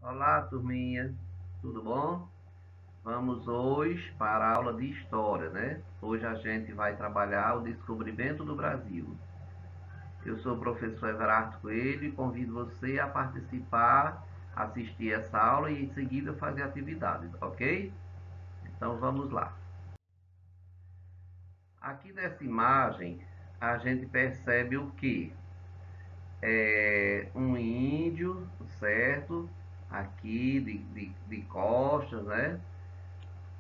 Olá, turminha, tudo bom? Vamos hoje para a aula de História, né? Hoje a gente vai trabalhar o descobrimento do Brasil. Eu sou o professor Everardo Coelho e convido você a participar, assistir essa aula e em seguida fazer atividades, ok? Então vamos lá. Aqui nessa imagem a gente percebe o que? Um índio, certo? Aqui de costas, né?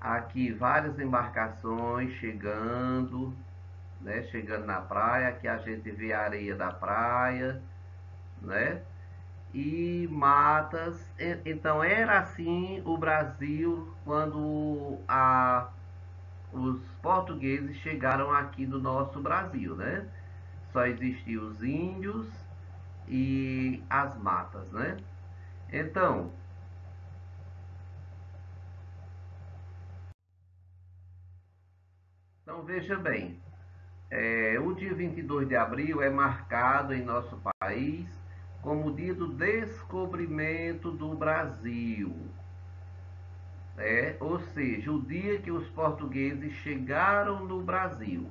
Aqui várias embarcações chegando, né? Chegando na praia, aqui a gente vê a areia da praia, né? E matas. Então era assim o Brasil quando os portugueses chegaram aqui no nosso Brasil, né? Só existiam os índios e as matas, né? Então, então veja bem, o dia 22 de abril é marcado em nosso país como o dia do descobrimento do Brasil. Ou seja, o dia que os portugueses chegaram no Brasil,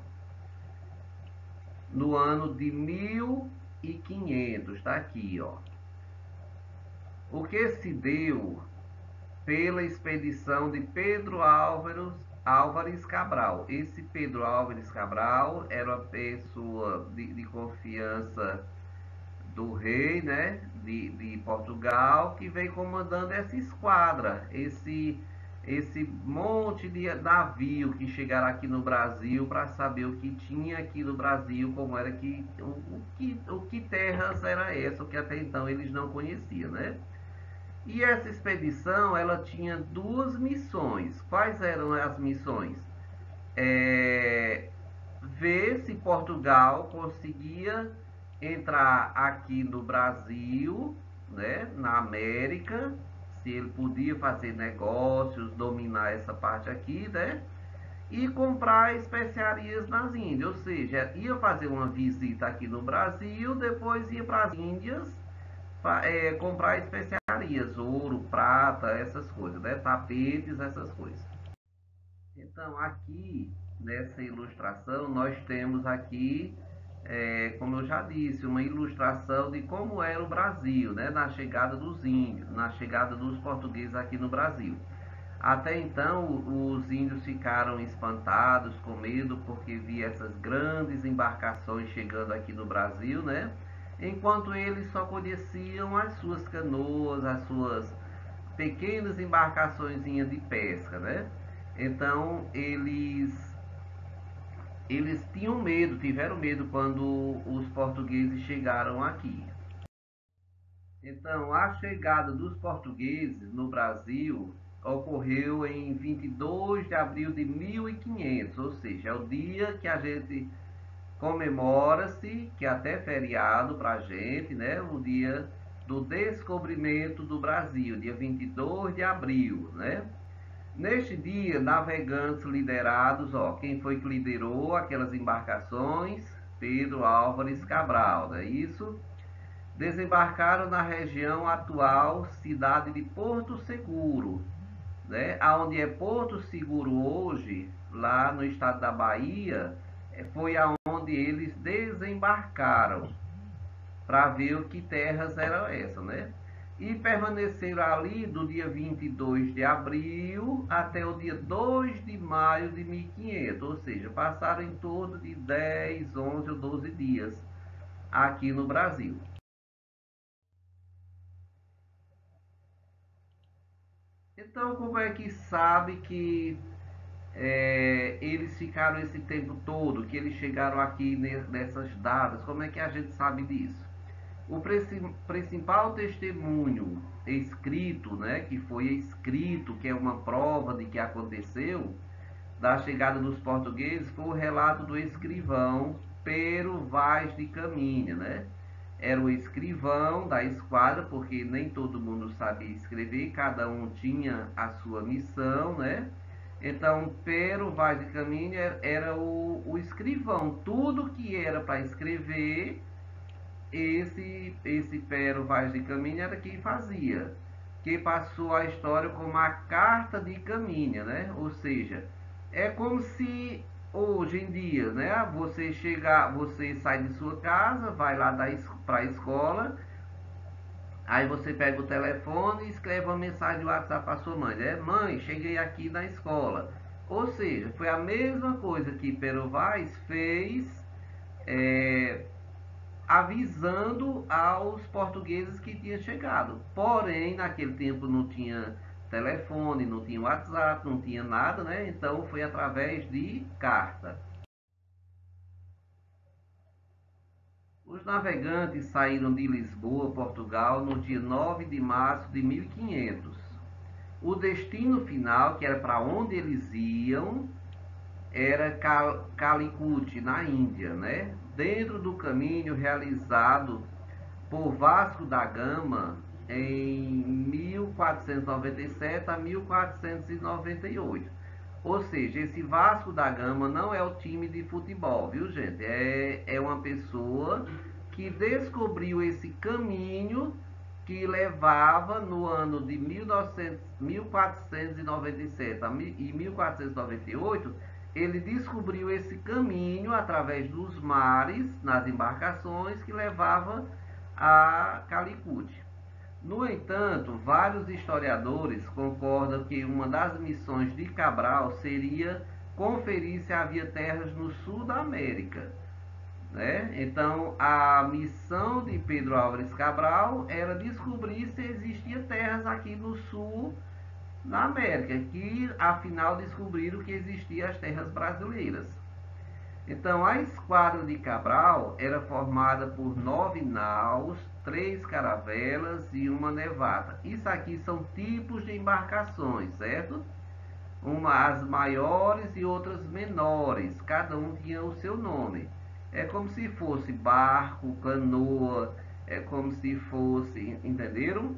no ano de 1500, está aqui, ó. O que se deu pela expedição de Pedro Álvares Cabral. Esse Pedro Álvares Cabral era uma pessoa de confiança do rei, né, de Portugal, que veio comandando essa esquadra, esse monte de navio que chegaram aqui no Brasil para saber o que tinha aqui no Brasil, como era o que terras era essa, o que até então eles não conheciam, né? E essa expedição ela tinha duas missões. Quais eram as missões? É, ver se Portugal conseguia entrar aqui no Brasil, né, na América, se ele podia fazer negócios, dominar essa parte aqui, né, e comprar especiarias nas Índias, ou seja, ia fazer uma visita aqui no Brasil, depois ia para as Índias comprar especiarias, ouro, prata, essas coisas, né, tapetes, essas coisas. Então, aqui nessa ilustração, nós temos aqui, como eu já disse, uma ilustração de como era o Brasil, né, na chegada dos índios, na chegada dos portugueses aqui no Brasil. Até então, os índios ficaram espantados, com medo, porque via essas grandes embarcações chegando aqui no Brasil, né? Enquanto eles só conheciam as suas canoas, as suas pequenas embarcações de pesca, né? Então eles tinham medo, tiveram medo quando os portugueses chegaram aqui. Então, a chegada dos portugueses no Brasil ocorreu em 22 de abril de 1500, ou seja, é o dia que a gente comemora-se, que é até feriado para a gente, né? O dia do descobrimento do Brasil, dia 22 de abril, né? Neste dia, navegantes liderados, ó, quem foi que liderou aquelas embarcações? Pedro Álvares Cabral, não é isso? Desembarcaram na região atual cidade de Porto Seguro, né? Aonde é Porto Seguro hoje, lá no estado da Bahia, foi aonde eles desembarcaram para ver o que terras eram essas, né? E permaneceram ali do dia 22 de abril até o dia 2 de maio de 1500, ou seja, passaram em torno de 10, 11 ou 12 dias aqui no Brasil. Então, como é que sabe que eles ficaram esse tempo todo, que eles chegaram aqui nessas datas? Como é que a gente sabe disso? O principal testemunho escrito, né, que foi escrito, que é uma prova de que aconteceu, da chegada dos portugueses, foi o relato do escrivão Pero Vaz de Caminha, né? Era o escrivão da esquadra, porque nem todo mundo sabia escrever, cada um tinha a sua missão, né? Então, Pero Vaz de Caminha era o escrivão. Tudo que era para escrever, esse Pero Vaz de Caminha era quem fazia. que passou a história como a Carta de Caminha, né? Ou seja, é como se hoje em dia, né? Você sai de sua casa, vai lá para a escola, aí você pega o telefone e escreve uma mensagem de WhatsApp para sua mãe, né? Mãe, cheguei aqui na escola. Ou seja, foi a mesma coisa que Pero Vaz fez, é, avisando aos portugueses que tinha chegado. Porém, naquele tempo não tinha telefone, não tinha WhatsApp, não tinha nada, né? Então foi através de carta. Os navegantes saíram de Lisboa, Portugal, no dia 9 de março de 1500. O destino final, que era para onde eles iam, era Calicut, na Índia, né? Dentro do caminho realizado por Vasco da Gama em 1497 a 1498. Ou seja, esse Vasco da Gama não é o time de futebol, viu, gente? É uma pessoa que descobriu esse caminho que levava no ano de 1497 e 1498. Ele descobriu esse caminho através dos mares, nas embarcações que levava a Calicut. No entanto, vários historiadores concordam que uma das missões de Cabral seria conferir se havia terras no sul da América, né? Então, a missão de Pedro Álvares Cabral era descobrir se existia terras aqui no sul da América, que afinal descobriram que existiam as terras brasileiras. Então, a esquadra de Cabral era formada por 9 naus, 3 caravelas e uma nevada. Isso aqui são tipos de embarcações, certo? As maiores e outras menores. Cada um tinha o seu nome. É como se fosse barco, canoa, é como se fosse, entenderam?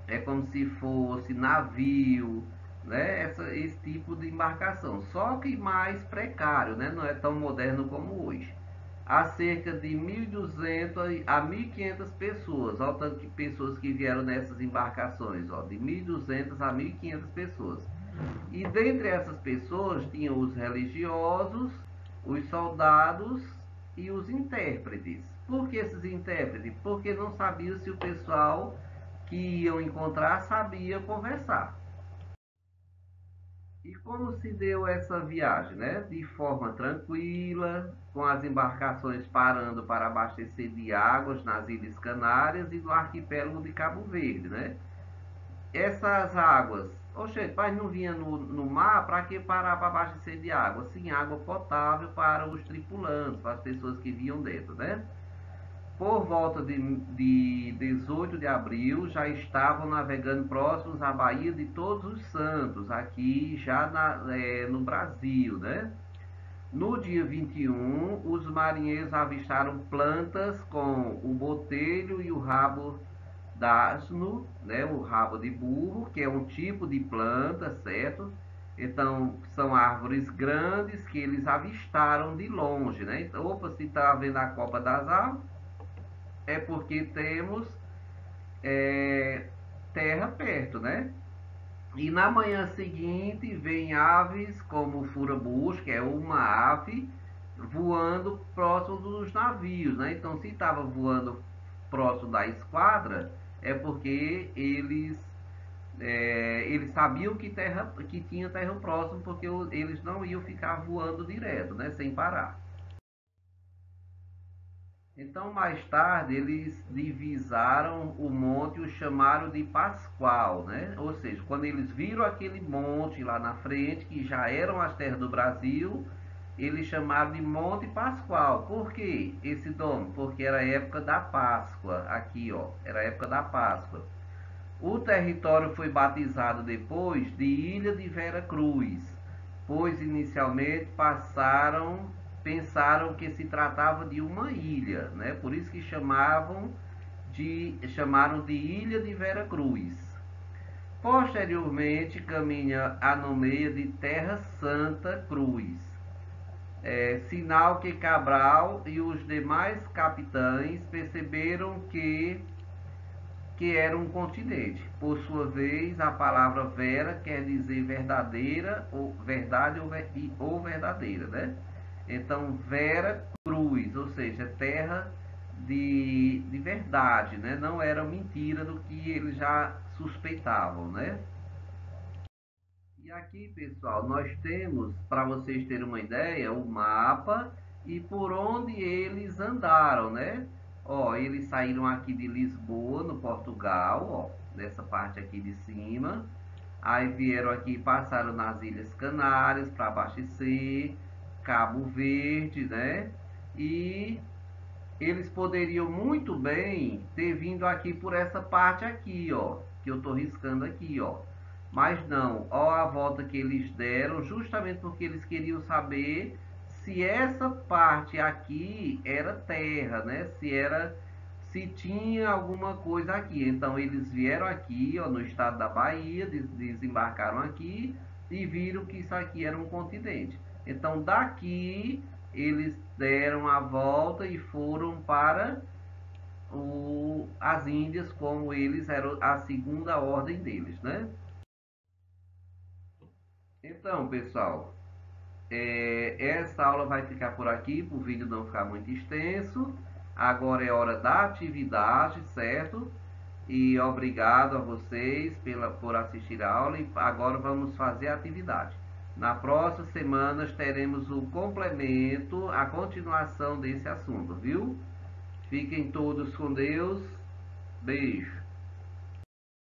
É como se fosse navio, né? Esse tipo de embarcação, só que mais precário, né? Não é tão moderno como hoje. Há cerca de 1.200 a 1.500 pessoas, olha o tanto de pessoas que vieram nessas embarcações, ó, de 1.200 a 1.500 pessoas. E dentre essas pessoas tinham os religiosos, os soldados e os intérpretes. Por que esses intérpretes? Porque não sabiam se o pessoal que iam encontrar sabia conversar. E como se deu essa viagem, né? De forma tranquila, com as embarcações parando para abastecer de águas nas Ilhas Canárias e no arquipélago de Cabo Verde, né? Essas águas, oxe, mas não vinha no mar, para que parar para abastecer de água? Sim, água potável para os tripulantes, para as pessoas que vinham dentro, né? Por volta de 18 de abril, já estavam navegando próximos à Baía de Todos os Santos, aqui já no Brasil, né? No dia 21, os marinheiros avistaram plantas com o botelho e o rabo d'asno, né? O rabo de burro, que é um tipo de planta, certo? Então, são árvores grandes que eles avistaram de longe, né? Então, opa, se está vendo a copa das árvores, é porque temos é, terra perto, né? E na manhã seguinte vem aves como o furabucho, que é uma ave voando próximo dos navios, né? Então, se estava voando próximo da esquadra, é porque eles sabiam que tinha terra próximo, porque eles não iam ficar voando direto, né? Sem parar. Então, mais tarde, eles divisaram o monte e o chamaram de Pascoal, né? Ou seja, quando eles viram aquele monte lá na frente, que já eram as terras do Brasil, eles chamaram de Monte Pascoal. Por quê esse nome? Porque era a época da Páscoa, aqui, ó, era a época da Páscoa. O território foi batizado depois de Ilha de Vera Cruz, pois inicialmente pensaram que se tratava de uma ilha, né? Por isso que chamaram de Ilha de Vera Cruz. Posteriormente caminha a nomeia de Terra Santa Cruz, sinal que Cabral e os demais capitães perceberam que que era um continente. Por sua vez, a palavra vera quer dizer verdadeira, ou verdade ou verdadeira, né? Então, Vera Cruz, ou seja, terra de verdade, né? Não era mentira do que eles já suspeitavam, né? E aqui, pessoal, nós temos, para vocês terem uma ideia, o mapa e por onde eles andaram, né? Ó, eles saíram aqui de Lisboa, no Portugal, ó, nessa parte aqui de cima. Aí vieram aqui, passaram nas Ilhas Canárias para abastecer, Cabo Verde, né? E eles poderiam muito bem ter vindo aqui por essa parte aqui, ó, que eu tô riscando aqui, ó. Mas não, ó a volta que eles deram, justamente porque eles queriam saber se essa parte aqui era terra, né? Se tinha alguma coisa aqui. Então eles vieram aqui, ó, no estado da Bahia, desembarcaram aqui e viram que isso aqui era um continente. Então daqui eles deram a volta e foram para as Índias, como eles eram a segunda ordem deles, né? Então, pessoal, essa aula vai ficar por aqui, para o vídeo não ficar muito extenso. Agora é hora da atividade, certo? E obrigado a vocês por assistir a aula. E agora vamos fazer a atividade. Na próxima semana teremos o complemento, a continuação desse assunto, viu? Fiquem todos com Deus. Beijo.